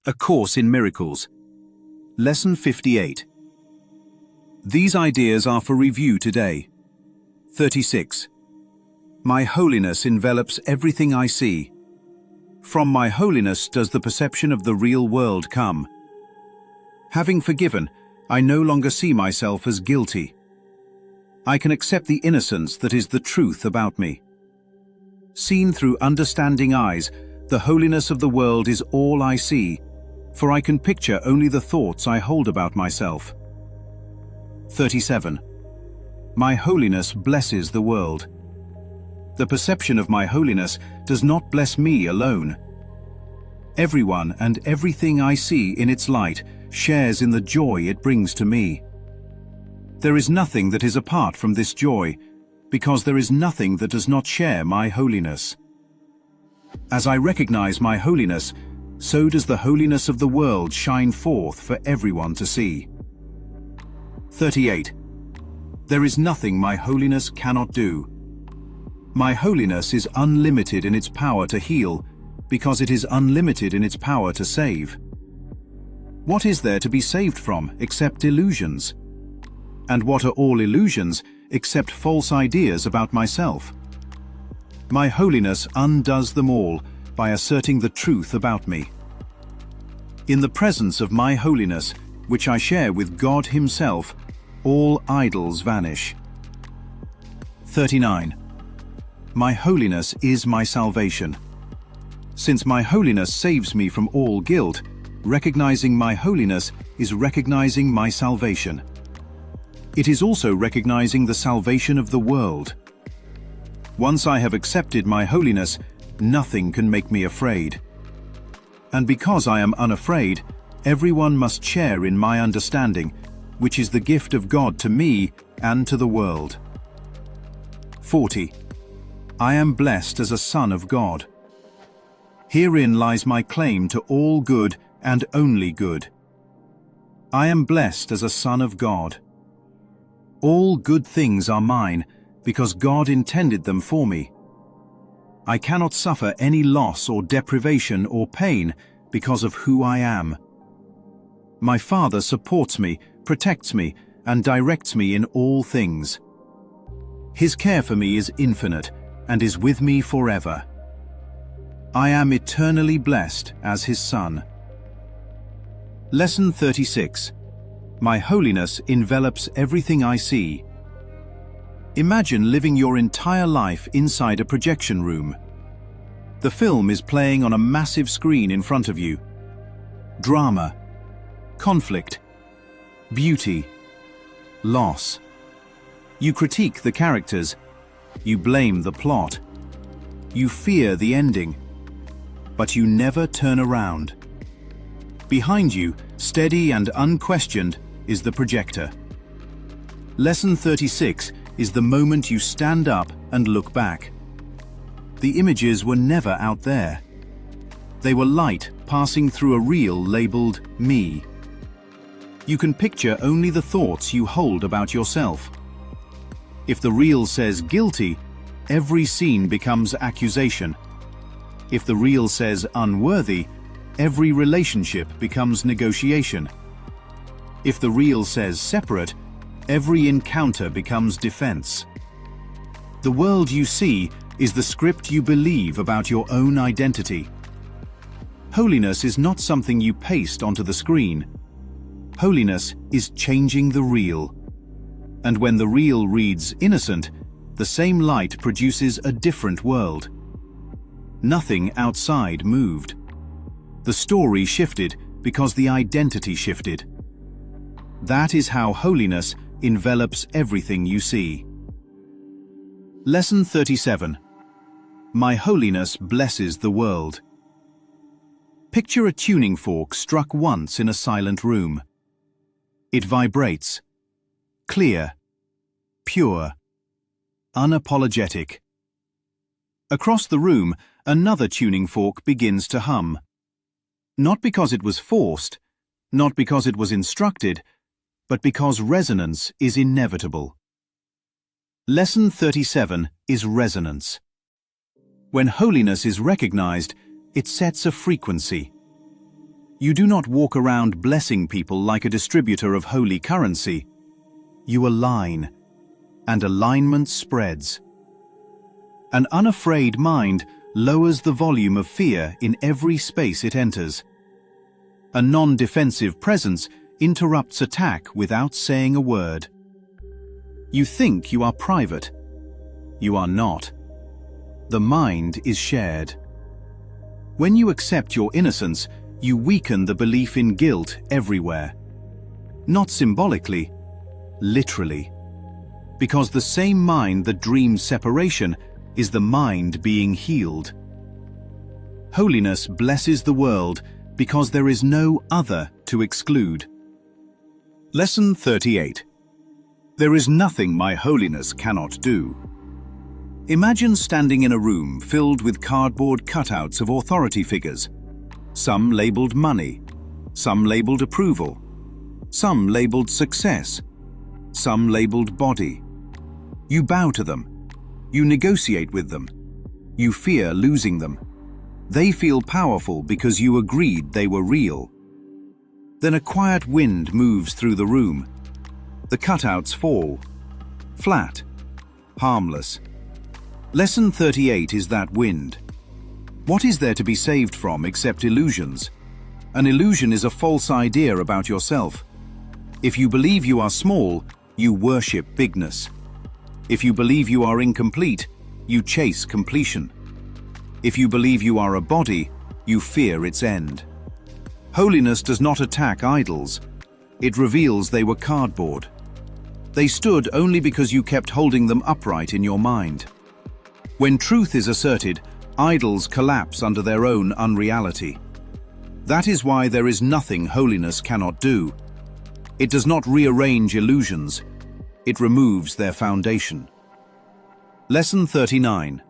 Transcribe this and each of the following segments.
A Course in Miracles. Lesson 58. These ideas are for review today. 36. My holiness envelops everything I see. From my holiness does the perception of the real world come. Having forgiven, I no longer see myself as guilty. I can accept the innocence that is the truth about me. Seen through understanding eyes, the holiness of the world is all I see, for I can picture only the thoughts I hold about myself. 37. My holiness blesses the world. The perception of my holiness does not bless me alone. Everyone and everything I see in its light shares in the joy it brings to me. There is nothing that is apart from this joy, because there is nothing that does not share my holiness. As I recognize my holiness, so does the holiness of the world shine forth for everyone to see. 38. There is nothing my holiness cannot do. My holiness is unlimited in its power to heal, because it is unlimited in its power to save. What is there to be saved from except illusions? And what are all illusions except false ideas about myself? My holiness undoes them all by asserting the truth about me. In the presence of my holiness, which I share with God Himself, all idols vanish. 39. My holiness is my salvation. Since my holiness saves me from all guilt, recognizing my holiness is recognizing my salvation. It is also recognizing the salvation of the world. Once I have accepted my holiness, nothing can make me afraid. And because I am unafraid, everyone must share in my understanding, which is the gift of God to me and to the world. 40. I am blessed as a son of God. Herein lies my claim to all good and only good. I am blessed as a son of God. All good things are mine, because God intended them for me. I cannot suffer any loss or deprivation or pain because of who I am. My Father supports me, protects me, and directs me in all things. His care for me is infinite and is with me forever. I am eternally blessed as His Son. Lesson 36. My holiness envelops everything I see. Imagine living your entire life inside a projection room. The film is playing on a massive screen in front of you. Drama, conflict, beauty, loss. You critique the characters. You blame the plot. You fear the ending. But you never turn around. Behind you, steady and unquestioned, is the projector. Lesson 36 is the moment you stand up and look back. The images were never out there. They were light passing through a reel labeled me. You can picture only the thoughts you hold about yourself. If the reel says guilty, every scene becomes accusation. If the reel says unworthy, every relationship becomes negotiation. If the reel says separate, every encounter becomes defense. The world you see is the script you believe about your own identity. Holiness is not something you paste onto the screen. Holiness is changing the reel. And when the reel reads innocent, the same light produces a different world. Nothing outside moved. The story shifted because the identity shifted. That is how holiness envelops everything you see. Lesson 37. My holiness blesses the world. Picture a tuning fork struck once in a silent room. It vibrates. Clear, pure, unapologetic. Across the room, another tuning fork begins to hum. Not because it was forced, not because it was instructed, but because resonance is inevitable. Lesson 37 is resonance. When holiness is recognized, it sets a frequency. You do not walk around blessing people like a distributor of holy currency. You align, and alignment spreads. An unafraid mind lowers the volume of fear in every space it enters. A non-defensive presence interrupts attack without saying a word. You think you are private. You are not. The mind is shared. When you accept your innocence, you weaken the belief in guilt everywhere. Not symbolically, literally. Because the same mind that dreams separation is the mind being healed. Holiness blesses the world because there is no other to exclude. Lesson 38. There is nothing my holiness cannot do. Imagine standing in a room filled with cardboard cutouts of authority figures. Some labeled money, some labeled approval, some labeled success, some labeled body. You bow to them. You negotiate with them. You fear losing them. They feel powerful because you agreed they were real. Then a quiet wind moves through the room. The cutouts fall. Flat. Harmless. Lesson 38 is that wind. What is there to be saved from except illusions? An illusion is a false idea about yourself. If you believe you are small, you worship bigness. If you believe you are incomplete, you chase completion. If you believe you are a body, you fear its end. Holiness does not attack idols. It reveals they were cardboard. They stood only because you kept holding them upright in your mind. When truth is asserted, idols collapse under their own unreality. That is why there is nothing holiness cannot do. It does not rearrange illusions. It removes their foundation. Lesson 39.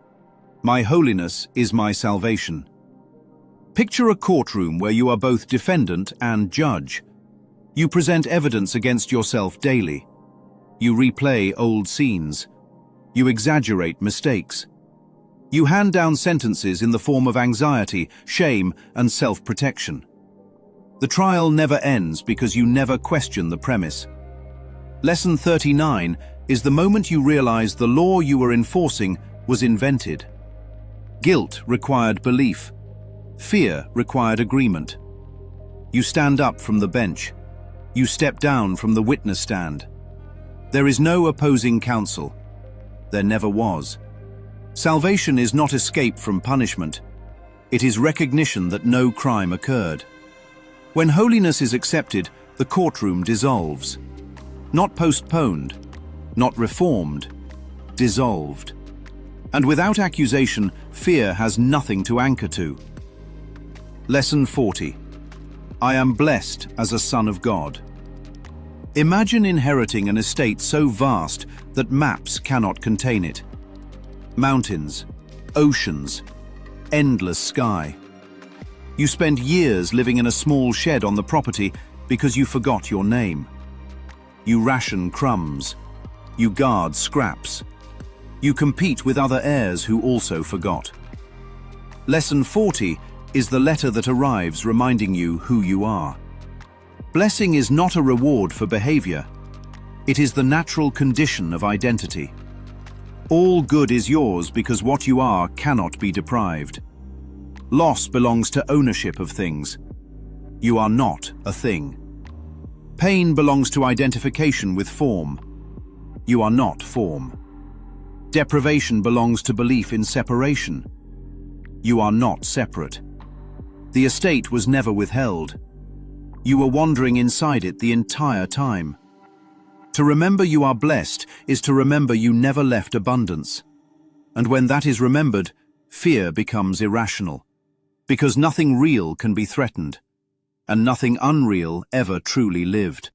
My holiness is my salvation. Picture a courtroom where you are both defendant and judge. You present evidence against yourself daily. You replay old scenes. You exaggerate mistakes. You hand down sentences in the form of anxiety, shame, and self-protection. The trial never ends because you never question the premise. Lesson 39 is the moment you realize the law you were enforcing was invented. Guilt required belief. Fear required agreement. You stand up from the bench. You step down from the witness stand. There is no opposing counsel. There never was. Salvation is not escape from punishment. It is recognition that no crime occurred. When holiness is accepted, the courtroom dissolves. Not postponed, not reformed, dissolved. And without accusation, fear has nothing to anchor to. Lesson 40. I am blessed as a son of God. Imagine inheriting an estate so vast that maps cannot contain it. Mountains, oceans, endless sky. You spend years living in a small shed on the property because you forgot your name. You ration crumbs. You guard scraps. You compete with other heirs who also forgot. Lesson 40 is the letter that arrives reminding you who you are. Blessing is not a reward for behavior. It is the natural condition of identity. All good is yours because what you are cannot be deprived. Loss belongs to ownership of things. You are not a thing. Pain belongs to identification with form. You are not form. Deprivation belongs to belief in separation. You are not separate. The estate was never withheld. You were wandering inside it the entire time. To remember you are blessed is to remember you never left abundance. And when that is remembered, fear becomes irrational. Because nothing real can be threatened, and nothing unreal ever truly lived.